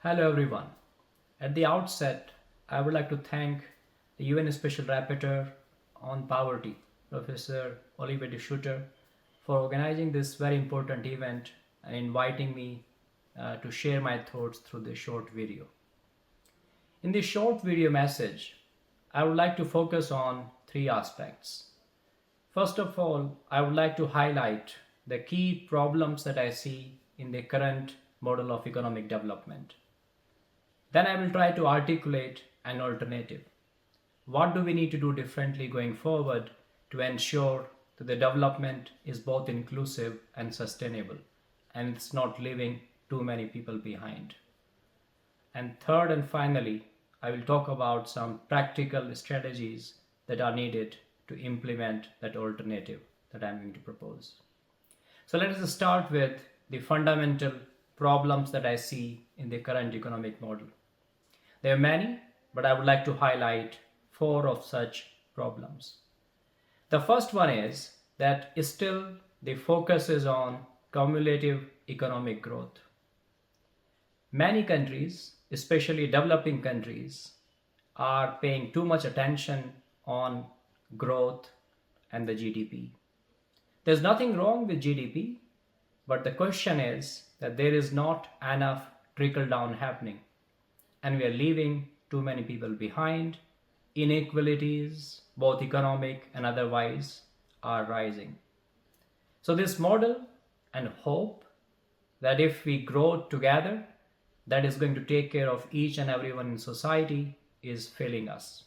Hello everyone. At the outset, I would like to thank the UN Special Rapporteur on Poverty, Professor Oliver de Schutter, for organizing this very important event and inviting me to share my thoughts through this short video. In this short video message, I would like to focus on three aspects. First of all, I would like to highlight the key problems that I see in the current model of economic development. Then I will try to articulate an alternative. What do we need to do differently going forward to ensure that the development is both inclusive and sustainable and it's not leaving too many people behind? And third and finally, I will talk about some practical strategies that are needed to implement that alternative that I'm going to propose. So let us start with the fundamental problems that I see in the current economic model. There are many, but I would like to highlight four of such problems. The first one is that still the focus is on cumulative economic growth. Many countries, especially developing countries, are paying too much attention on growth and the GDP. There's nothing wrong with GDP, but the question is that there is not enough trickle down happening, and we are leaving too many people behind. Inequalities, both economic and otherwise, are rising. So this model and hope that if we grow together, that is going to take care of each and everyone in society is failing us.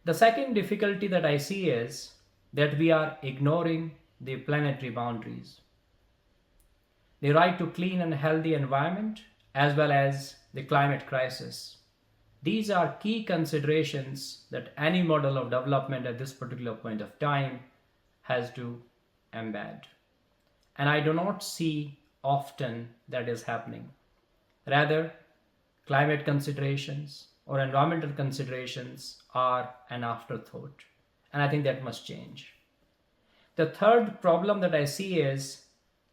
The second difficulty that I see is that we are ignoring the planetary boundaries. The right to clean and healthy environment as well as the climate crisis. These are key considerations that any model of development at this particular point of time has to embed. And I do not see often that is happening. Rather, climate considerations or environmental considerations are an afterthought. And I think that must change. The third problem that I see is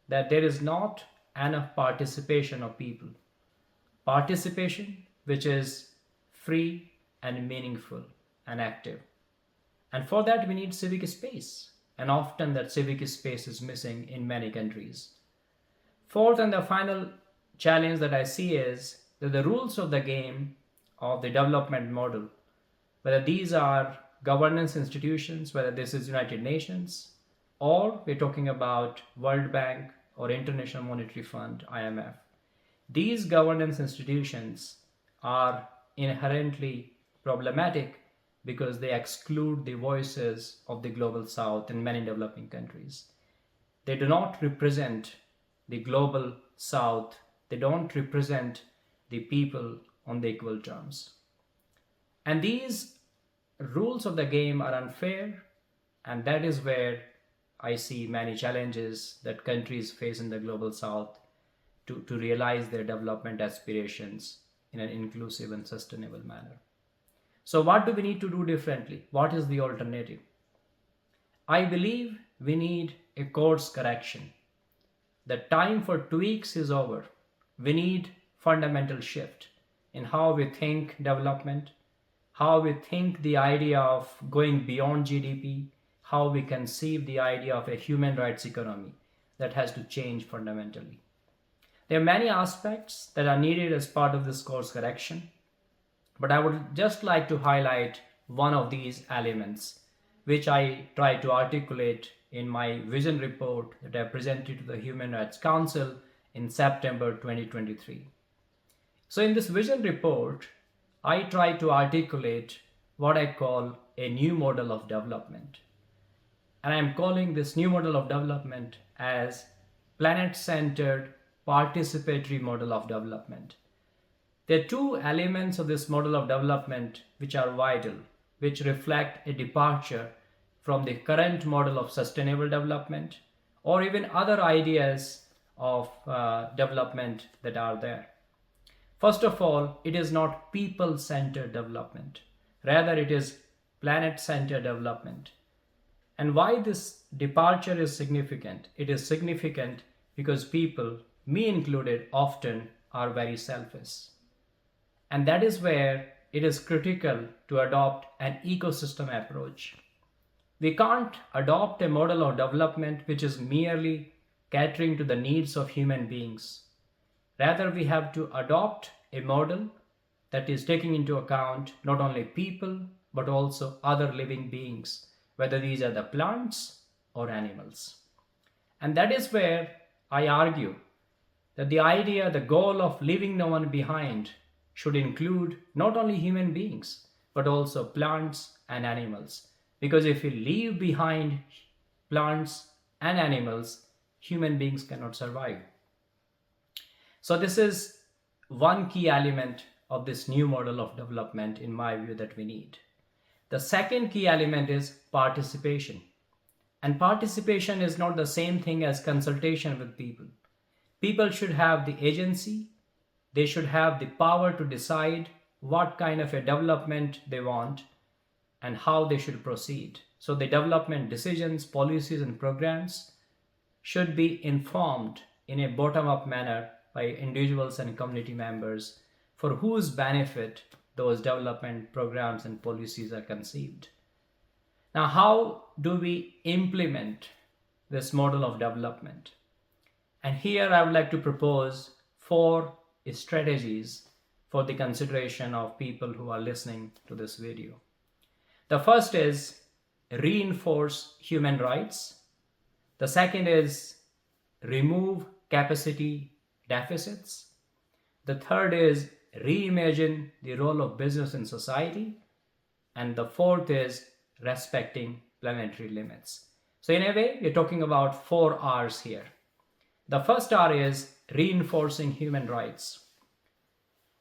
that there is not enough participation of people. Participation which is free and meaningful and active. And for that we need civic space. And often that civic space is missing in many countries. Fourth and the final challenge that I see is that the rules of the game of the development model, whether these are governance institutions, whether this is United Nations, or we're talking about World Bank or International Monetary Fund, IMF, these governance institutions are inherently problematic because they exclude the voices of the global south in many developing countries. They do not represent the global south. They don't represent the people on the equal terms. And these rules of the game are unfair, and that is where I see many challenges that countries face in the global south to realize their development aspirations in an inclusive and sustainable manner. So what do we need to do differently? What is the alternative? I believe we need a course correction. The time for tweaks is over. We need fundamental shift in how we think development, how we think the idea of going beyond GDP, how we conceive the idea of a human rights economy that has to change fundamentally. There are many aspects that are needed as part of this course correction, but I would just like to highlight one of these elements, which I try to articulate in my vision report that I presented to the Human Rights Council in September 2023. So in this vision report, I try to articulate what I call a new model of development. And I'm calling this new model of development as planet-centered participatory model of development. There are two elements of this model of development which are vital, which reflect a departure from the current model of sustainable development or even other ideas of development that are there. First of all, it is not people-centered development. Rather, it is planet-centered development. And why this departure is significant? It is significant because people, me included, often are very selfish. And that is where it is critical to adopt an ecosystem approach. We can't adopt a model of development which is merely catering to the needs of human beings. Rather, we have to adopt a model that is taking into account not only people but also other living beings, whether these are the plants or animals. And that is where I argue that the goal of leaving no one behind should include not only human beings but also plants and animals. Because if we leave behind plants and animals, human beings cannot survive. So, this is one key element of this new model of development, in my view, that we need. The second key element is participation. And participation is not the same thing as consultation with people. People should have the agency, they should have the power to decide what kind of a development they want and how they should proceed. So the development decisions, policies, and programs should be informed in a bottom-up manner by individuals and community members for whose benefit those development programs and policies are conceived. Now, how do we implement this model of development? And here I would like to propose 4 strategies for the consideration of people who are listening to this video. The first is reinforce human rights. The second is remove capacity deficits. The third is reimagine the role of business in society. And the fourth is respecting planetary limits. So in a way, we're talking about 4 R's here. The first R is reinforcing human rights.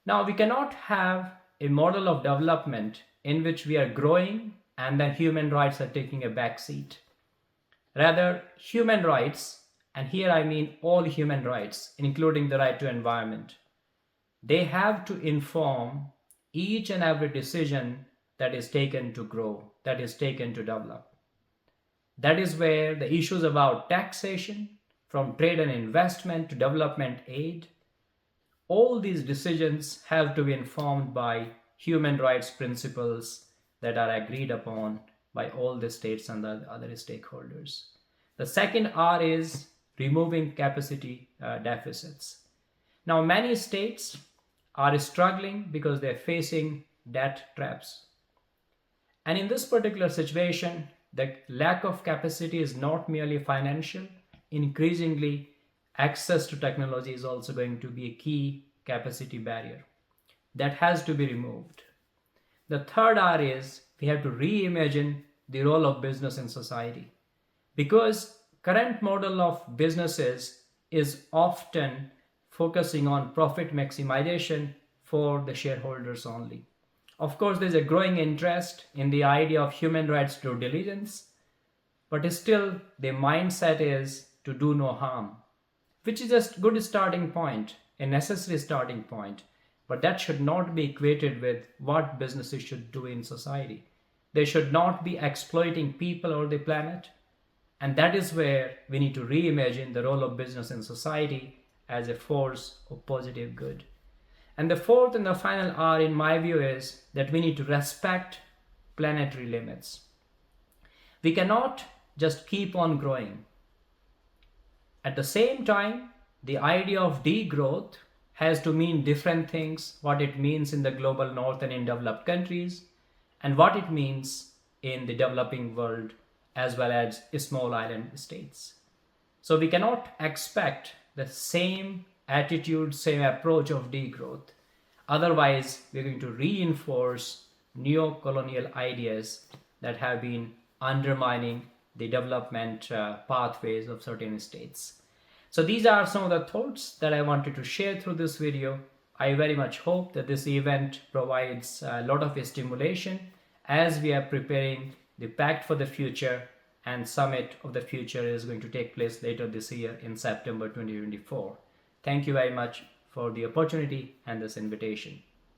Now, we cannot have a model of development in which we are growing and then human rights are taking a back seat. Rather, human rights, and here I mean all human rights, including the right to environment, they have to inform each and every decision that is taken to grow, that is taken to develop. That is where the issues about taxation, from trade and investment to development aid, all these decisions have to be informed by human rights principles that are agreed upon by all the states and the other stakeholders. The second R is removing capacity deficits. Now, many states are struggling because they're facing debt traps. And in this particular situation, the lack of capacity is not merely financial. Increasingly, access to technology is also going to be a key capacity barrier that has to be removed. The third R is we have to reimagine the role of business in society, because current model of businesses is often focusing on profit maximization for the shareholders only. Of course, there's a growing interest in the idea of human rights due diligence, but still the mindset is to do no harm, which is a good starting point, a necessary starting point, but that should not be equated with what businesses should do in society. They should not be exploiting people or the planet, and that is where we need to reimagine the role of business in society as a force of positive good. And the fourth and the final R, in my view, is that we need to respect planetary limits. We cannot just keep on growing. At the same time, the idea of degrowth has to mean different things, what it means in the global north and in developed countries, and what it means in the developing world as well as small island states. So we cannot expect the same attitude, same approach of degrowth. Otherwise, we're going to reinforce neo-colonial ideas that have been undermining the development pathways of certain states. So these are some of the thoughts that I wanted to share through this video. I very much hope that this event provides a lot of stimulation as we are preparing the Pact for the Future, and Summit of the Future is going to take place later this year in September 2024. Thank you very much for the opportunity and this invitation.